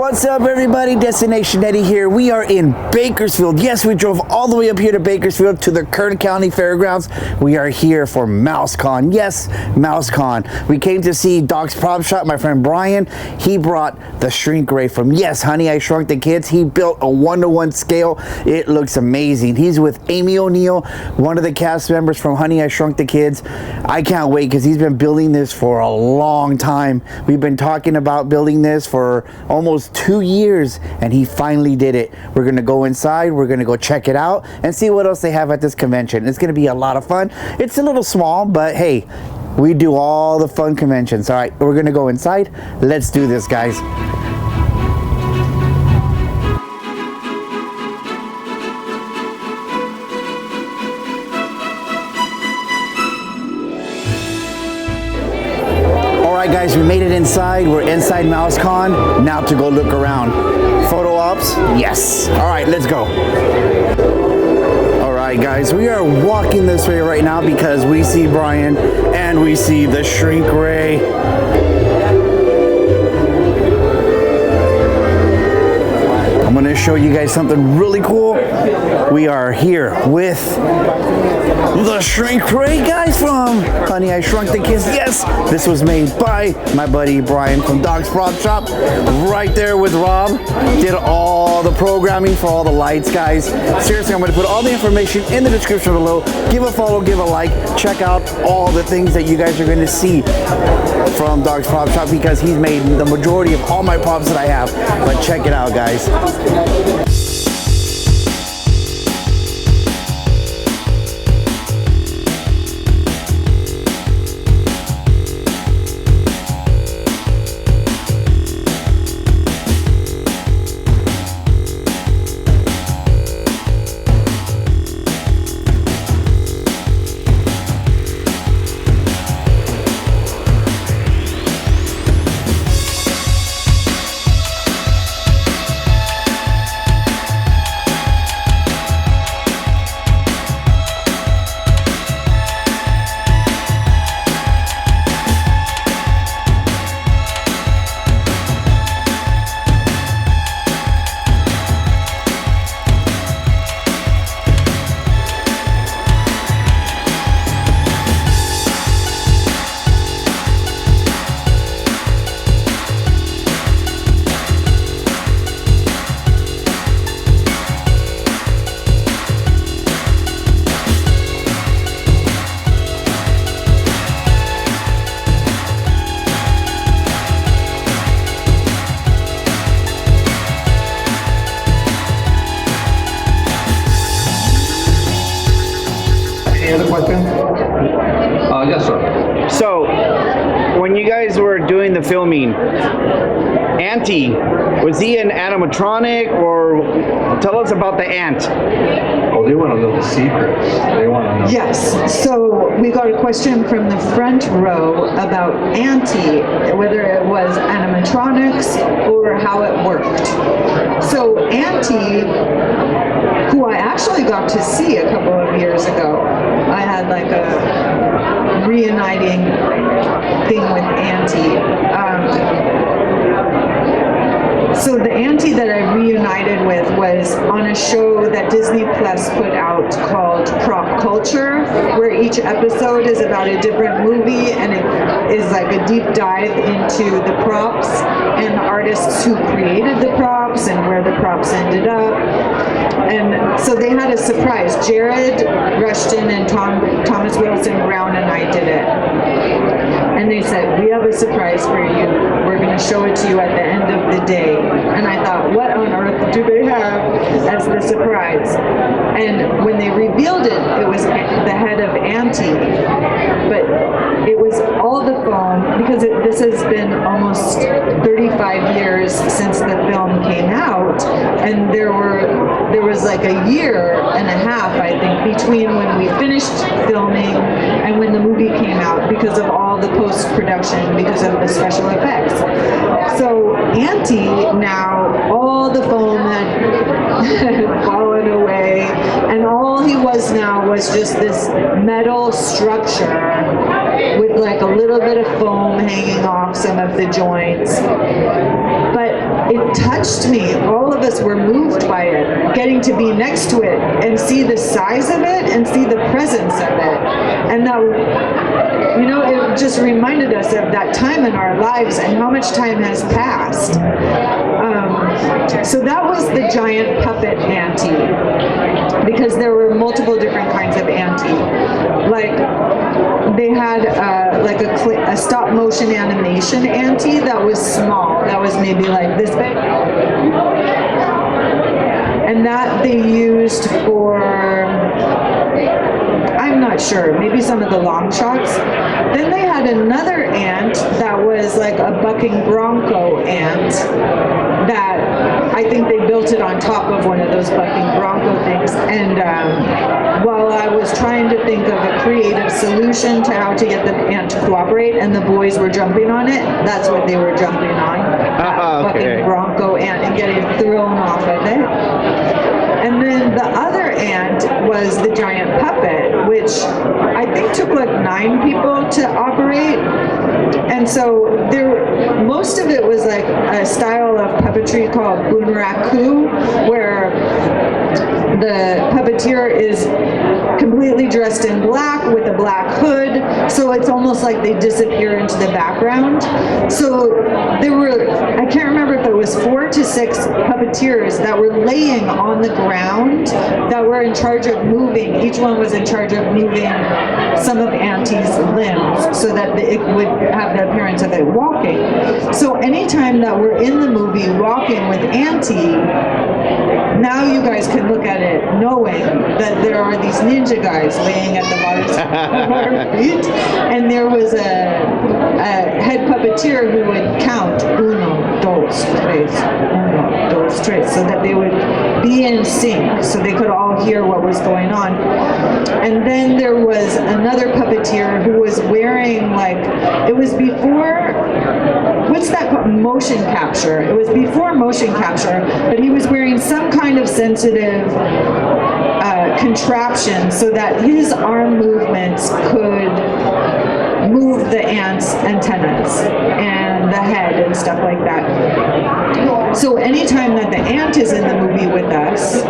What's up, everybody? Destination Eddie here. We are in Bakersfield. Yes, we drove all the way up here to Bakersfield to the Kern County Fairgrounds. We are here for MouseCon. Yes, MouseCon. We came to see Doc's Prop Shop. My friend Brian, he brought the shrink ray from, yes, Honey, I Shrunk the Kids. He built a 1-to-1 scale. It looks amazing. He's with Amy O'Neill, one of the cast members from Honey, I Shrunk the Kids. I can't wait because he's been building this for a long time. We've been talking about building this for almost 2 years, and he finally did it. We're gonna go inside, we're gonna go check it out and see what else they have at this convention. It's gonna be a lot of fun. It's a little small, but hey, we do all the fun conventions. All right, we're gonna go inside. Let's do this, guys. Alright guys, we made it inside. We're inside MouseCon. Now to go look around. Photo ops? Yes. Alright, let's go. Alright guys, we are walking this way right now because we see Brian and we see the shrink ray. I'm going to show you guys something really cool. We are here with the shrink ray guys from Honey, I Shrunk the Kids. Yes, this was made by my buddy Brian from Doc's Prop Shop. Right there with Rob. Did all the programming for all the lights, guys. Seriously, I'm going to put all the information in the description below. Give a follow, give a like. Check out all the things that you guys are going to see from Doc's Prop Shop because he's made the majority of all my props that I have. But check it out, guys. Any other questions? Yes, sir. So, when you guys were doing the filming, Auntie, was he an animatronic, or tell us about the ant? Oh, they want a little secret. They want to know. Yes, so we got a question from the front row about Auntie, whether it was animatronics or how it worked. So Auntie, who I actually got to see a couple of years ago, I had like a reuniting thing with Auntie. So the Auntie that I reunited with was on a show that Disney Plus put out called Prop Culture, where each episode is about a different movie and it is like a deep dive into the props and the artists who created the props and where the props ended up. And so they had a surprise. Jared Rushton and Thomas Wilson Brown and I did it. And they said, we have a surprise for you. We're going to show it to you at the end of the day. And I thought, what on earth do they have as the surprise? And when they revealed it, it was the head of Auntie. But it was all the foam, because this has been almost 35 years since the film came out. And there was like a year and a half, I think, between when we finished filming and when the movie came out because of all the post-production, because of the special effects. So Auntie, now all the foam had fallen away, and all he was was now was just this metal structure with like a little bit of foam hanging off some of the joints. But it touched me. All of us were moved by it, getting to be next to it and see the size of it and see the presence of it. And now, you know, it just reminded us of that time in our lives and how much time has passed. So that was the giant puppet auntie, because there were multiple different kinds of auntie. Like they had like a stop motion animation auntie that was small, that was maybe like this big, and that they used for, I'm not sure, maybe some of the long shots. Then they had another ant that was like a bucking bronco ant that I think they built it on top of one of those bucking bronco things. And while I was trying to think of a creative solution to how to get the ant to cooperate, and the boys were jumping on it, that's what they were jumping on. Bucking bronco ant and getting thrown off of it. And then the other ant was the giant puppet, which I think took like 9 people to operate. And so most of it was like a style of puppetry called bunraku, where the puppeteer is completely dressed in black with a black hood, so it's almost like they disappear into the background. So there were, I can't remember if it was 4 to 6 puppeteers that were laying on the ground that were in charge of moving. Each one was in charge of moving some of Auntie's limbs so that it would have the appearance of it walking. So anytime that we're in the movie walking with Auntie, now you guys can look at it knowing that there are these ninja guys laying at the bottom of our feet, and there was a head puppeteer who would count uno, dos, tres, so that they would be in sync, so they could all hear what was going on. And then there was another puppeteer who was wearing, like, it was before, what's that called? Motion capture. It was before motion capture, but he was wearing some kind of sensitive contraption so that his arm movements could move the ant's antennas and the head and stuff like that. So anytime that the ant is in the movie with us,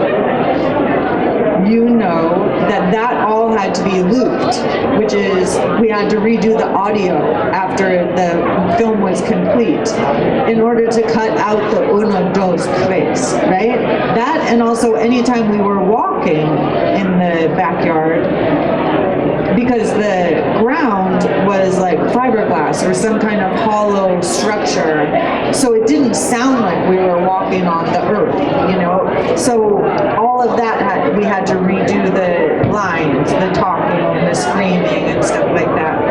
you know that all had to be looped, which is we had to redo the audio after the film was complete in order to cut out the uno, dos, tres, right? That, and also anytime we were walking in the backyard, because the ground was like fiberglass or some kind of hollow structure, so it didn't sound like we were walking on the earth, you know? So all of that we had to redo the lines, the talking, the screaming, and stuff like that.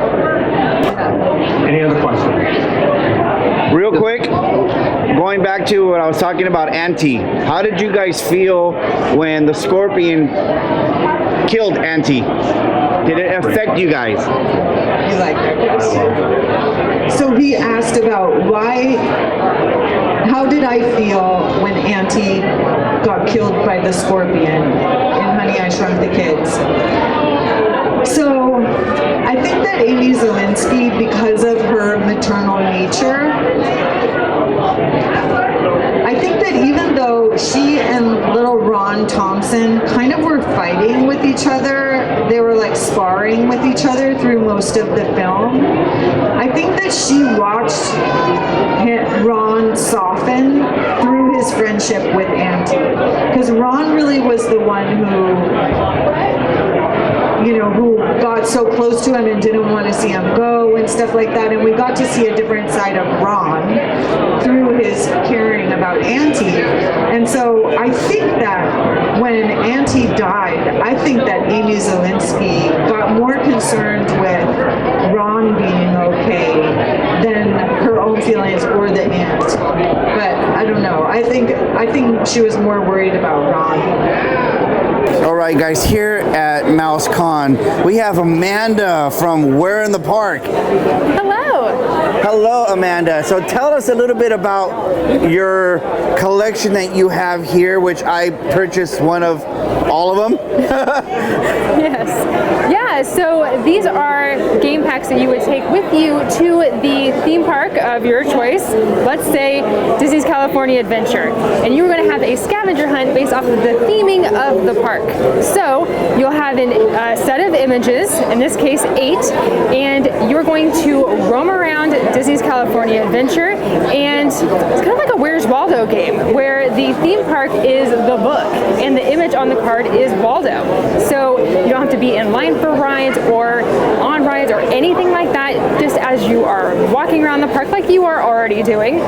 Any other questions? Real quick, going back to what I was talking about, Auntie, how did you guys feel when the scorpion killed Auntie? Did it affect you guys? You like that question? So he asked about how did I feel when Auntie got killed by the scorpion in Honey, I Shrunk the Kids? So I think that Amy Zielinski, because of her maternal nature, I think that even though she and little Ron Thompson kind of were fighting with each other, they were like sparring with each other through most of the film, I think that she watched Ron soften through his friendship with Auntie. Because Ron really was the one who got so close to him and didn't want to see him go and stuff like that. And we got to see a different side of Ron through his caring about Auntie. And so I think that when Auntie died, I think that Amy Zielinski got more concerned with Ron being okay than her own feelings or the aunt. But I don't know. I think she was more worried about Ron. All right, guys, here at Mouse Con, we have Amanda from Where in the Park. Hello. Hello, Amanda. So tell us a little bit about your collection that you have here, which I purchased one of all of them. Yes. Yeah, so these are game packs that you would take with you to the theme park of your choice. Let's say Disney's California Adventure. And you're going to have a scavenger hunt based off of the theming of the park. So you'll have a set of images, in this case 8, and you're going to roam around Disney's California Adventure, and it's kind of like a Where's Waldo game where the theme park is the book and the image on the card is Waldo. So you don't have to be in line for rides or on rides or anything like that. Just as you are walking around the park like you are already doing,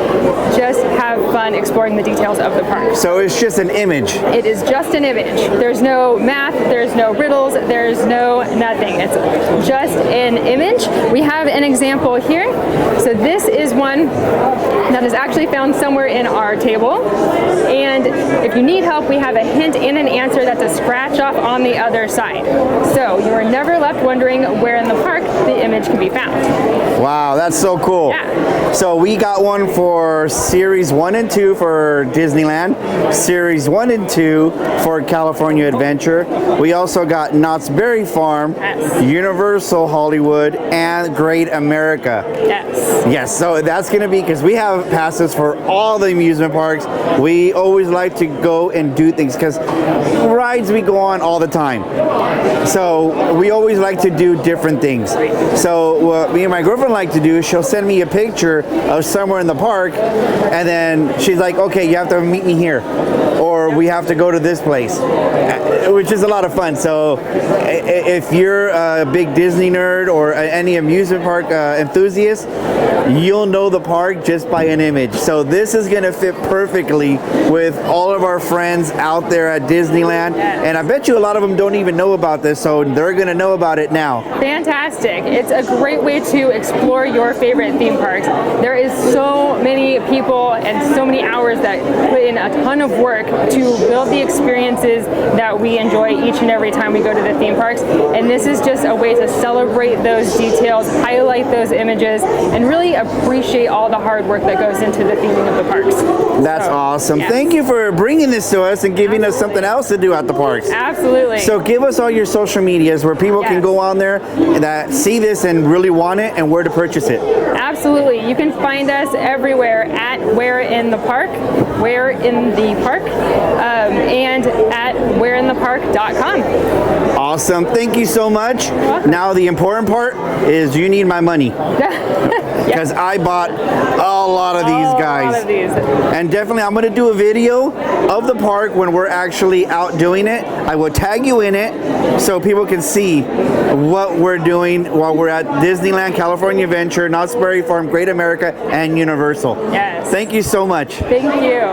just have fun exploring the details of the park. So it's just an image. It is just an image. There's no math, there's no riddles, there's no nothing. It's just an image. We have an example here. So this is one that is actually found somewhere in our table. And if you need help, we have a hint and an answer that's a scratch off on the other side. So you are never left wondering where in the park the image can be found. Wow, that's so cool. Yeah. So we got one for Series 1 and 2 for Disneyland, Series 1 and 2 for California Adventure. We also got Knott's Berry Farm, Yes. Universal Hollywood, and Great America. Yes. Yes, so that's going to be, because we have passes for all the amusement parks. We always like to go and do things because rides we go on all the time. So we always like to do different things. So what me and my girlfriend like to do is she'll send me a picture of somewhere in the park, and then she's like, okay, you have to meet me here, or we have to go to this place, which is a lot of fun. So if you're a big Disney nerd or any amusement park enthusiast, you'll know the park just by an image. So this is going to fit perfectly with all of our friends out there at Disneyland. And I bet you a lot of them don't even know about this, so they're going to know about it now. Fantastic. It's a great way to explore your favorite theme parks. There is so many people and so many hours that put in a ton of work to build the experiences that we enjoy each and every time we go to the theme parks. And this is just a way to celebrate those details, highlight those images, and really appreciate all the hard work that goes into the theming of the parks. That's awesome. Yes. Thank you for bringing this to us and giving us something else to do at the parks. Absolutely. So give us all your social medias where people can Yes. go on there that see this and really want it, and where to purchase it. Absolutely. You can find us everywhere at Where in the Park, Where in the Park, and at whereinthepark.com. Awesome. Thank you so much. welcome. Now the important part is you need my money, because I bought a lot of these guys. A lot of these. And definitely I'm going to do a video of the park when we're actually out doing it. I will tag you in it so people can see what we're doing while we're at Disneyland, California Adventure, Knott's Berry Farm, Great America, and Universal. Yes. Thank you so much. Thank you.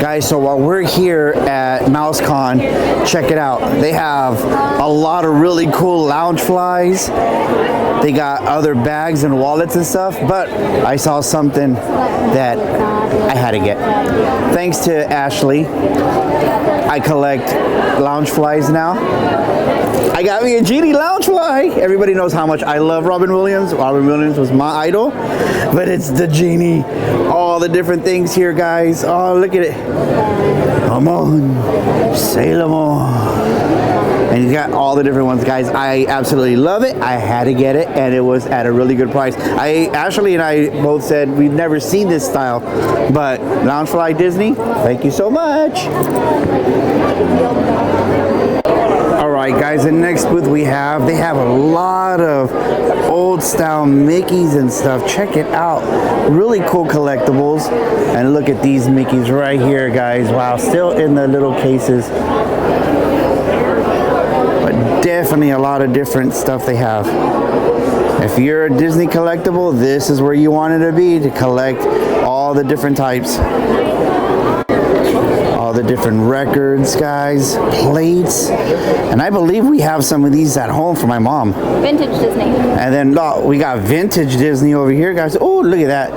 Guys, so while we're here at MouseCon, check it out. They have a lot of really cool lounge flies. They got other bags and wallets and stuff, but I saw something that I had to get. Thanks to Ashley, I collect lounge flies now. I got me a Genie lounge fly. Everybody knows how much I love Robin Williams. Robin Williams was my idol, but it's the Genie. All the different things here, guys. Oh, look at it. Come on, Sailor Moon. And you got all the different ones, guys. I absolutely love it. I had to get it, and it was at a really good price. Ashley and I both said we've never seen this style, but Loungefly Disney, thank you so much. All right, guys, the next booth they have a lot of old style Mickeys and stuff. Check it out. Really cool collectibles. And look at these Mickeys right here, guys. Wow, still in the little cases. Definitely a lot of different stuff they have. If you're a Disney collectible, this is where you wanted to be, to collect all the different types. All the different records, guys, plates. And I believe we have some of these at home for my mom. Vintage Disney. And then we got vintage Disney over here, guys. Oh, look at that.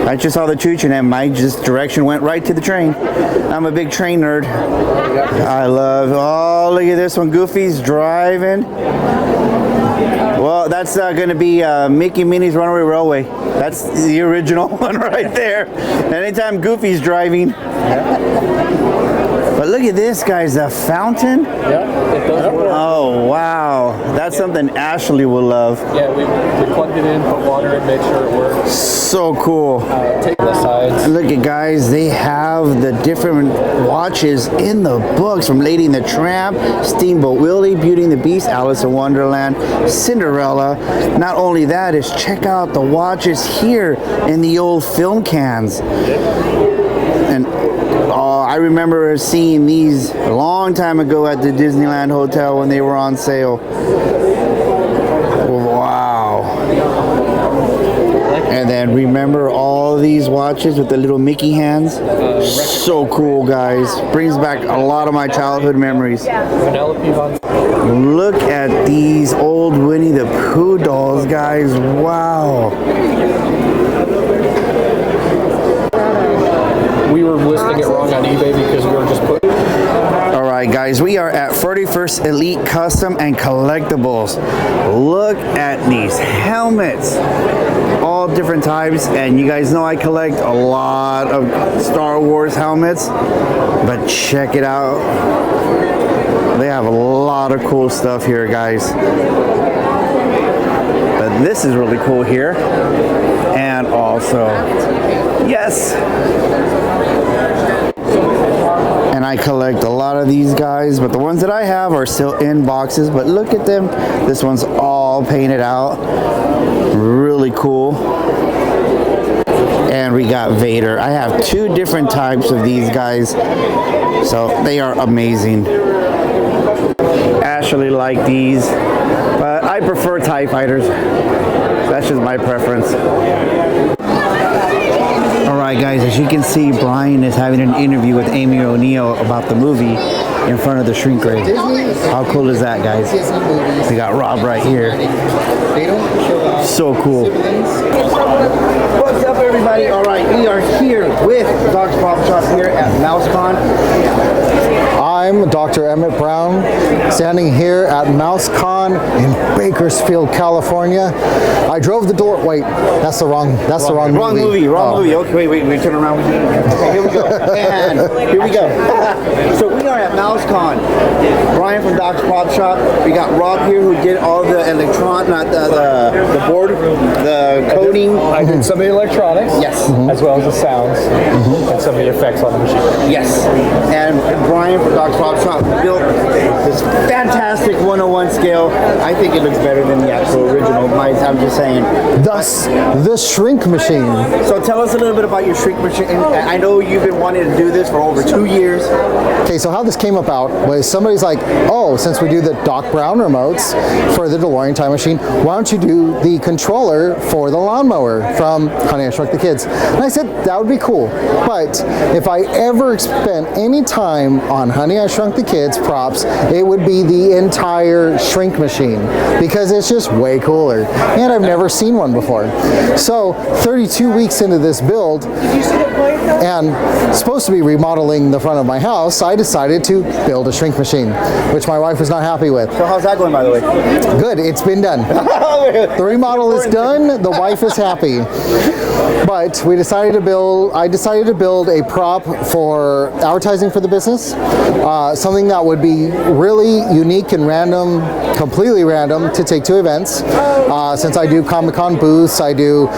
I just saw the choo-choo and my direction went right to the train. I'm a big train nerd. I love, oh, look at this one. Goofy's driving. Well, that's going to be Mickey Minnie's Runaway Railway. That's the original one right there. Anytime Goofy's driving. But But look at this, guys, a fountain. Yeah, it does work. Oh, wow. That's something Ashley will love. Yeah, we plugged it in, put water in, made sure it works. So cool. Take the sides. Look at, guys, they have the different watches in the books from Lady and the Tramp, Steamboat Willie, Beauty and the Beast, Alice in Wonderland, Cinderella. Not only that, is check out the watches here in the old film cans. And I remember seeing these a long time ago at the Disneyland Hotel when they were on sale. Wow. And then remember all these watches with the little Mickey hands? So cool, guys. Brings back a lot of my childhood memories. Look at these old Winnie the Pooh dolls, guys. Wow. We were listing it wrong on eBay because we were just putting... Alright, guys, we are at 41st Elite Custom and Collectibles. Look at these helmets. All different types, and you guys know I collect a lot of Star Wars helmets, but check it out. They have a lot of cool stuff here, guys. But this is really cool here. And also, yes! And I collect a lot of these guys, but the ones that I have are still in boxes, but look at them. This one's all painted out. Really cool. And we got Vader. I have two different types of these guys, so they are amazing. Ashley liked these, but I prefer TIE Fighters. That's just my preference. Alright, guys, as you can see, Brian is having an interview with Amy O'Neill about the movie in front of the shrink ray. How cool is that, guys? We got Rob right here. So cool. What's up, everybody? Alright, we are here with Doc's Prop Shop here at MouseCon. I'm Dr. Emmett Brown, standing here at MouseCon in Bakersfield, California. I drove the door. Wait, that's the wrong movie. Wrong movie. Okay, wait, turn around. Okay, here we go. And here we go. So we are at MouseCon. Brian from Doc's Prop Shop. We got Rob here who did all the the board, the coding. I did some of the electronics. Yes. As well as the sounds. And some of the effects on the machine. Yes. And Brian from Doc's Prop Shop built this fantastic 101 scale. I think it looks better than the actual original. I'm just saying. Thus, the shrink machine. So tell us a little bit about your shrink machine. I know you've been wanting to do this for over 2 years. Okay, so how this came about was somebody's like, oh, since we do the Doc Brown remotes for the DeLorean Time Machine, why don't you do the controller for the lawnmower from Honey, I Shrunk the Kids? And I said, that would be cool. But if I ever spent any time on Honey, I Shrunk the Kids props, it would be the entire shrink machine because it's just way cooler. And I've never seen one before. So 32 weeks into this build, and supposed to be remodeling the front of my house, I decided to build a shrink machine, which my wife was not happy with. So how's that going, by the way? Good, it's been done. The remodel is done, the wife is happy. But I decided to build a prop for advertising for the business, something that would be really unique and random, completely random, to take to events. Since I do Comic-Con booths, I do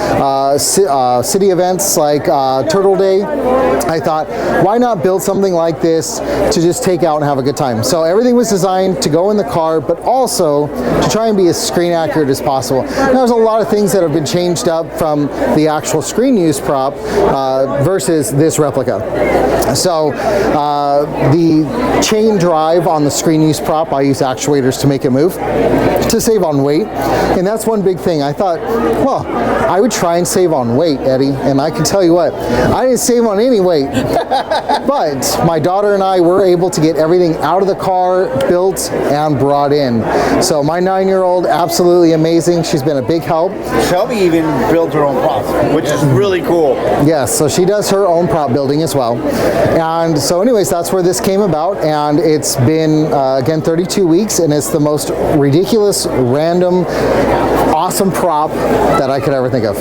city events like Turtle Day, I thought, why not build something like this to just take out and have a good time? So everything was designed to go in the car, but also to try and be as screen accurate as possible. There's a lot of things that have been changed up from the actual screen use prop versus this replica. So the chain drive on the screen use prop, I use actuators to make it move to save on weight. And that's one big thing. I thought, well, I would try and save on weight, Eddie. And I can tell you what, I didn't save on any weight. But my daughter and I were able to get everything out of the car, built, and brought in. So my 9-year-old, absolutely amazing. She's been a big help. Shelby even built her own props, which is really cool. Yes, so she does her own prop building as well. And so anyways, that's where this came about. And it's been, again, 32 weeks, and it's the most ridiculous, random, awesome prop that I could ever think of.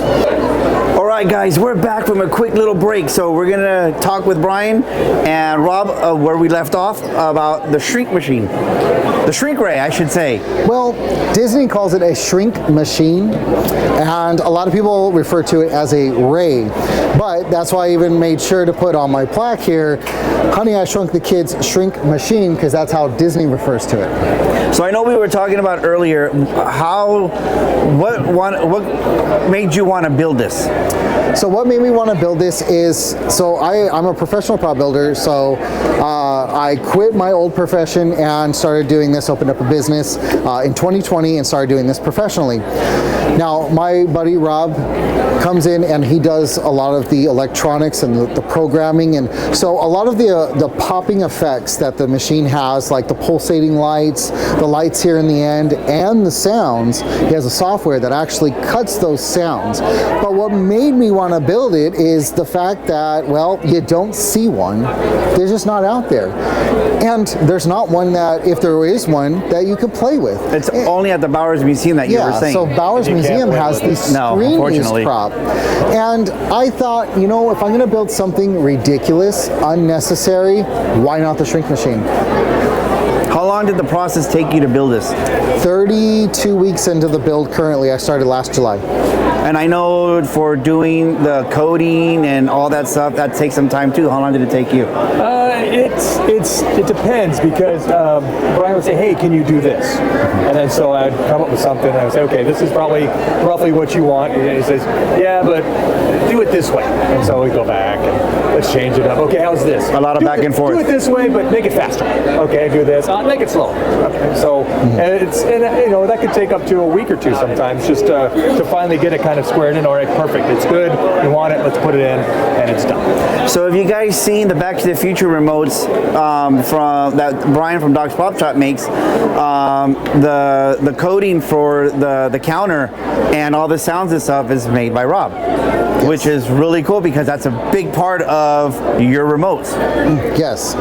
All All right, guys, we're back from a quick little break. So we're gonna talk with Brian and Rob where we left off about the shrink machine. The shrink ray, I should say. Well, Disney calls it a shrink machine, and a lot of people refer to it as a ray. But that's why I even made sure to put on my plaque here, Honey, I Shrunk the Kids shrink machine, because that's how Disney refers to it. So I know we were talking about earlier what made you want to build this? So what made me want to build this is, I'm a professional prop builder, so I quit my old profession and started doing this, opened up a business in 2020 and started doing this professionally. Now, my buddy Rob comes in and he does a lot of the electronics and the programming, and so a lot of the popping effects that the machine has, like the pulsating lights, the lights here in the end, and the sounds, he has a software that actually cuts those sounds. But what made me want to build it is the fact that, well, you don't see one. They're just not out there. And there's not one that, if there is one, that you could play with. It's only at the Bowers Museum that you were saying. So Bowers Museum has the screen use prop. And I thought, you know, if I'm going to build something ridiculous, unnecessary, why not the shrink machine? How long did the process take you to build this? 32 weeks into the build currently. I started last July. And I know for doing the coding and all that stuff, that takes some time too. How long did it take you? It depends, because Brian would say, hey, can you do this? And then so I'd come up with something and I would say, okay, this is probably roughly what you want. And he says, yeah, but do it this way. And so we go back and let's change it up. Okay, how's this? A lot of back and forth. Do it this way, but make it faster. Okay, do this. Make it slow. Okay, so and that could take up to a week or two sometimes, just to finally get it kind of squared in. All right, perfect. It's good. We want it. Let's put it in, and it's done. So have you guys seen the Back to the Future remotes from that Brian from Doc's Pop Shop makes? The coding for the counter and all the sounds and stuff is made by Rob. Yes. Which is really cool, because that's a big part of your remotes. Yes.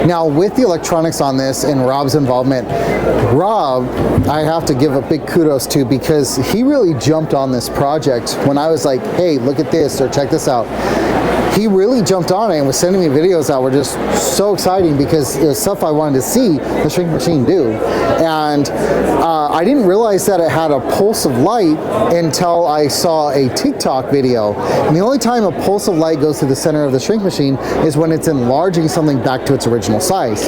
Now, with the electronics on this and Rob's involvement, Rob, I have to give a big kudos to, because he really jumped on this project when I was like, hey, look at this, or check this out. He really jumped on it and was sending me videos that were just so exciting, because it was stuff I wanted to see the shrink machine do. And I didn't realize that it had a pulse of light until I saw a TikTok video. And the only time a pulse of light goes to the center of the shrink machine is when it's enlarging something back to its original size.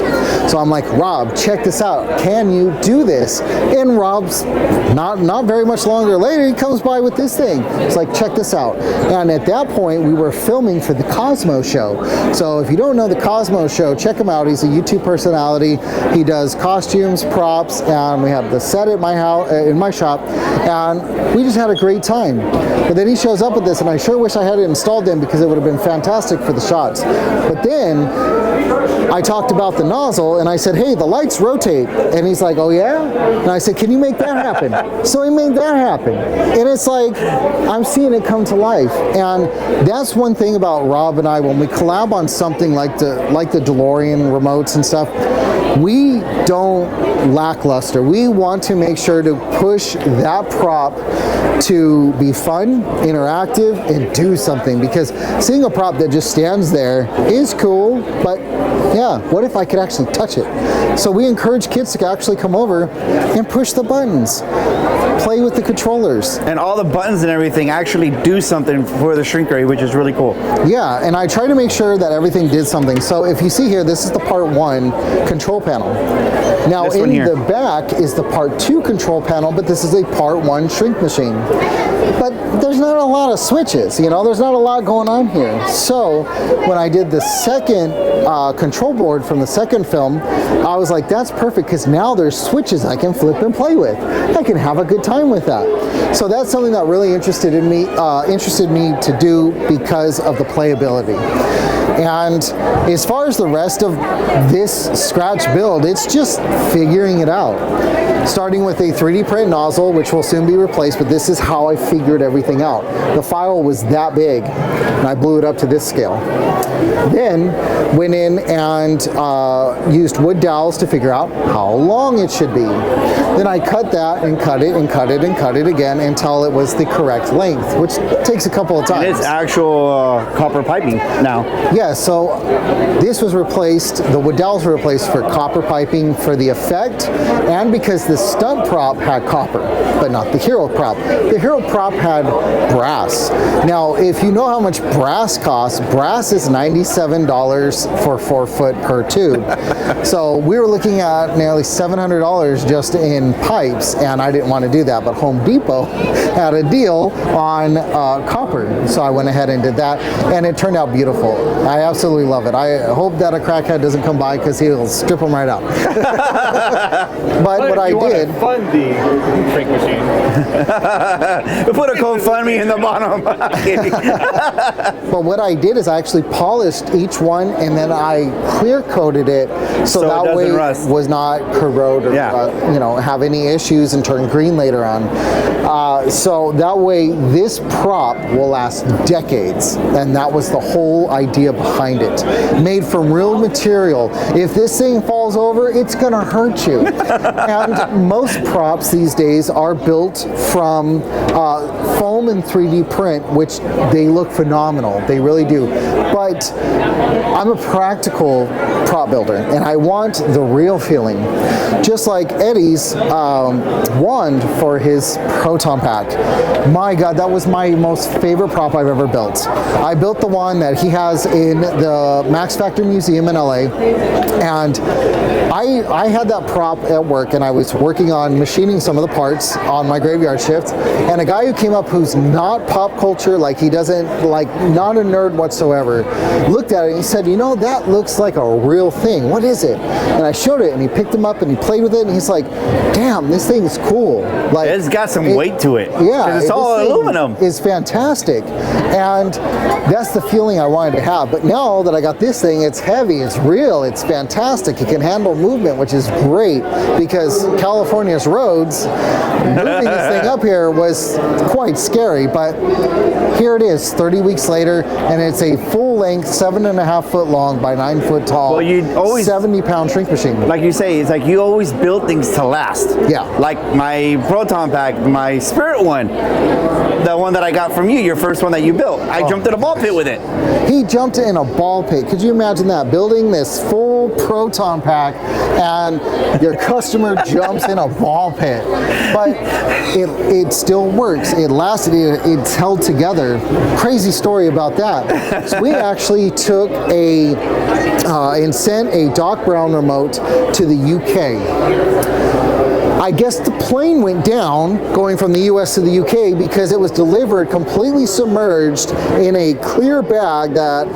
So I'm like, Rob, check this out. Can you do this? And Rob's not very much longer later, he comes by with this thing. It's like, check this out. And at that point, we were filming for the Cosmo Show. So if you don't know the Cosmo Show, check him out. He's a YouTube personality. He does costumes, props, and we have the set at my house, in my shop, and we just had a great time. But then he shows up with this, and I sure wish I had it installed then, because it would have been fantastic for the shots. But then I talked about the nozzle, and I said, hey, the lights rotate. And he's like, oh yeah? And I said, can you make that happen? So he made that happen. And it's like, I'm seeing it come to life. And that's one thing about Rob and I, when we collab on something like the DeLorean remotes and stuff, we don't lackluster. We want to make sure to push that prop to be fun, interactive, and do something, because seeing a prop that just stands there is cool, but yeah, what if I could actually touch it? So we encourage kids to actually come over and push the buttons, play with the controllers. And all the buttons and everything actually do something for the shrink ray, which is really cool. Yeah, and I try to make sure that everything did something. So if you see here, this is the part 1 control panel. Now in the back is the part 2 control panel, but this is a part 1 shrink machine. But there's not a lot of switches, you know, there's not a lot going on here. So when I did the second control board from the second film, I was like, that's perfect, because now there's switches I can flip and play with. I can have a good time with that. So that's something that really interested me to do because of the playability. And as far as the rest of this scratch build, it's just figuring it out. Starting with a 3D print nozzle, which will soon be replaced, but this is how I figured everything out. The file was that big, and I blew it up to this scale. Then went in and used wood dowels to figure out how long it should be. Then I cut that and cut it and cut it and cut it again until it was the correct length, which takes a couple of times. It's actual copper piping now. Yeah, so this was replaced, the wood dowels were replaced for copper piping for the effect, and because the stunt prop had copper, but not the hero prop. The hero prop had brass. Now, if you know how much brass costs, brass is $97 for 4 foot per tube. So we were looking at nearly $700 just in pipes, and I didn't want to do that, but Home Depot had a deal on copper. So I went ahead and did that, and it turned out beautiful. I absolutely love it. I hope that a crackhead doesn't come by because he'll strip them right out. But what I did, fund the shrink machine. We put a GoFundMe in the bottom. but what I did is I actually polished each one, and then I clear coated it so it that doesn't way rust. it was not corrode or have any issues and turn green later on. So that way this prop will last decades, and that was the whole idea behind it. Made from real material. If this thing falls over, it's gonna hurt you. And most props these days are built from foam and 3D print, which they look phenomenal. They really do. But I'm a practical prop builder, and I want the real feeling. Just like Eddie's wand for his Proton Pack. My God, that was my most favorite prop I've ever built. I built the one that he has in the Max Factor Museum in LA, and I had that prop at work, and I was working on machining some of the parts on my graveyard shift, and a guy who came up who's not pop culture, like he doesn't, like not a nerd whatsoever, looked at it and he said, you know, that looks like a real thing. What is it? And I showed it, and he picked them up and he played with it, and he's like, damn, this thing is cool. Like, It's got some weight to it. Yeah. 'Cause it's all aluminum. It's fantastic. And that's the feeling I wanted to have. But now that I got this thing, it's heavy, it's real, it's fantastic. It can handle movement, which is great, because California's roads, moving this thing up here was quite scary. But here it is, 30 weeks later, and it's a full length, 7.5 foot long by 9 foot tall, Well, you always- 70-pound shrink machine. Like you say, it's like you always build things to last. Yeah. Like my Proton Pack, my Spirit one, the one that I got from you, your first one that you built. I jumped in a ball pit with it. He jumped in a ball pit. Could you imagine that? Building this full Proton Pack, and your customer jumps in a ball pit. But it still works. It lasted. It's held together. Crazy story about that. So we actually took and sent a Doc Brown remote to the UK. I guess the plane went down going from the US to the UK because it was delivered completely submerged in a clear bag that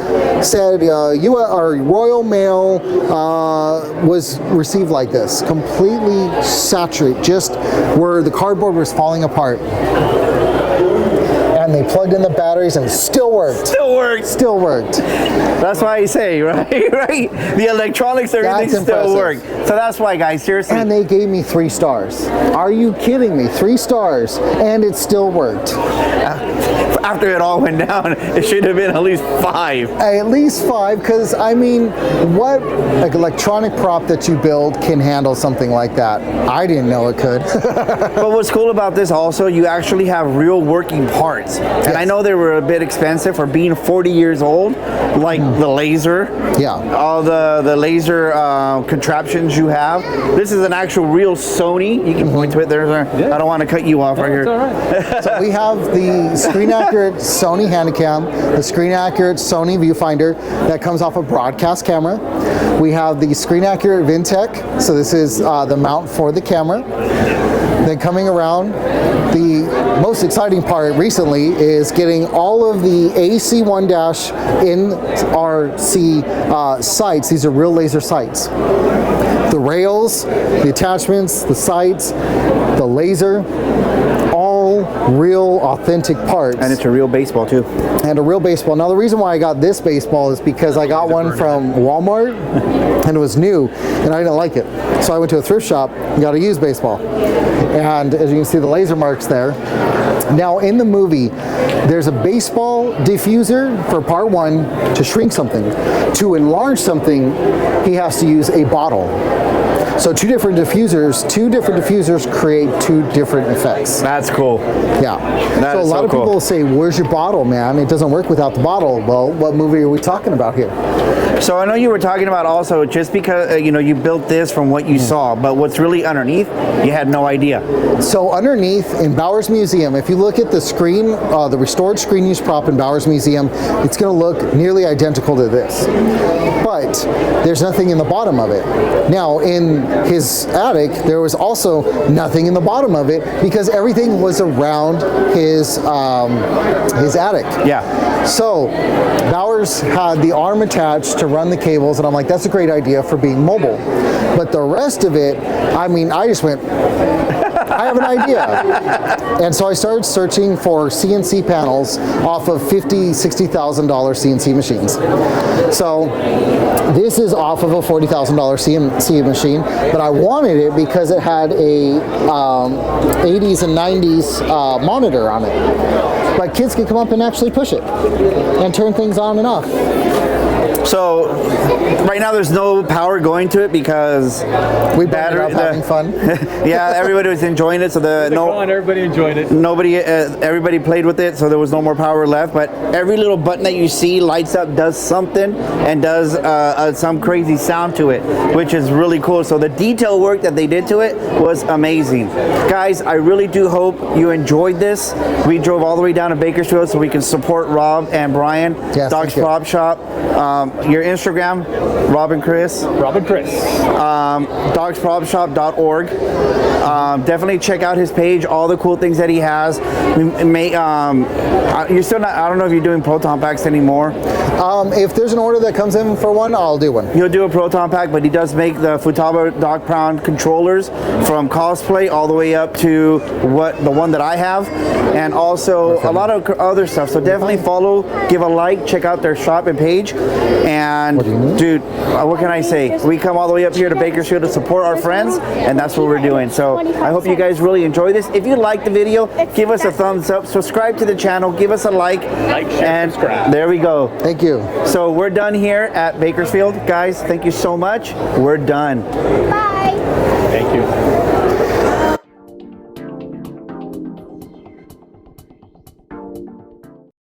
said Royal Mail was received like this, completely saturated, just where the cardboard was falling apart. And they plugged in the batteries and it still worked. Still works. Still worked. That's why I say, right? Right? The electronics, everything That's still impressive. works. So that's why, guys, seriously. And they gave me 3 stars. Are you kidding me? 3 stars, and it still worked. After it all went down, it should have been at least 5. At least 5, because I mean, what like electronic prop that you build can handle something like that? I didn't know it could. But what's cool about this also, you actually have real working parts. And I know they were a bit expensive for being 40 years old, like the laser. Yeah. All the laser contraptions you have. This is an actual real Sony. You can point to it. I don't want to cut you off right here. It's all right. So we have the screen accurate Sony Handycam, the screen accurate Sony viewfinder that comes off a broadcast camera. We have the screen accurate Vintech. So this is the mount for the camera. Then coming around, the most exciting part recently is getting all of the AC1- NRC sights. These are real laser sights. The rails, the attachments, the sights, the laser, all real authentic parts. And it's a real baseball too. And a real baseball. Now the reason why I got this baseball is because I got one from Walmart and it was new and I didn't like it. So I went to a thrift shop and got a used baseball. And as you can see the laser marks there. Now in the movie, there's a baseball diffuser for part 1 to shrink something. To enlarge something, he has to use a bottle. So two different diffusers create 2 different effects. That's cool. Yeah. That so a is lot so of people cool. say, where's your bottle, man? It doesn't work without the bottle. Well, what movie are we talking about here? So I know you were talking about also just because you built this from what you saw, but what's really underneath, you had no idea. So underneath in Bowers Museum, if you look at the screen, the restored screen use prop in Bowers Museum, it's going to look nearly identical to this. But there's nothing in the bottom of it. Now in his attic, there was also nothing in the bottom of it because everything was around his attic. Yeah. So Bowers had the arm attached to run the cables, and I'm like, that's a great idea for being mobile. But the rest of it, I mean, I just went, I have an idea. And so I started searching for CNC panels off of $50,000, $60,000 CNC machines. So this is off of a $40,000 CNC machine, but I wanted it because it had a 80s and 90s monitor on it. But kids can come up and actually push it and turn things on and off. So right now there's no power going to it because we battery having fun. Yeah, everybody was enjoying it, so everybody enjoyed it. Everybody played with it, so there was no more power left. But every little button that you see lights up, does something, and does some crazy sound to it, which is really cool. So the detail work that they did to it was amazing, guys. I really do hope you enjoyed this. We drove all the way down to Bakersfield so we can support Rob and Brian. Yes, Dog's Prop Shop. Your Instagram, Rob and Kriss. Rob and Kriss. Dogspropshop.org. Definitely check out his page, all the cool things that he has. You're still not, I don't know if you're doing Proton packs anymore. If there's an order that comes in for one, I'll do one. He'll do a Proton pack, but he does make the Futaba Dog Pound controllers from cosplay all the way up to the one that I have, and also a lot of other stuff. So definitely follow, give a like, check out their shop and page. And dude, what can I say? We come all the way up here to Bakersfield to support our friends, and that's what we're doing. So I hope you guys really enjoy this. If you like the video, give us a thumbs up, subscribe to the channel, give us a like, and subscribe. There we go. Thank you. So we're done here at Bakersfield. Guys, thank you so much. We're done. Bye. Thank you.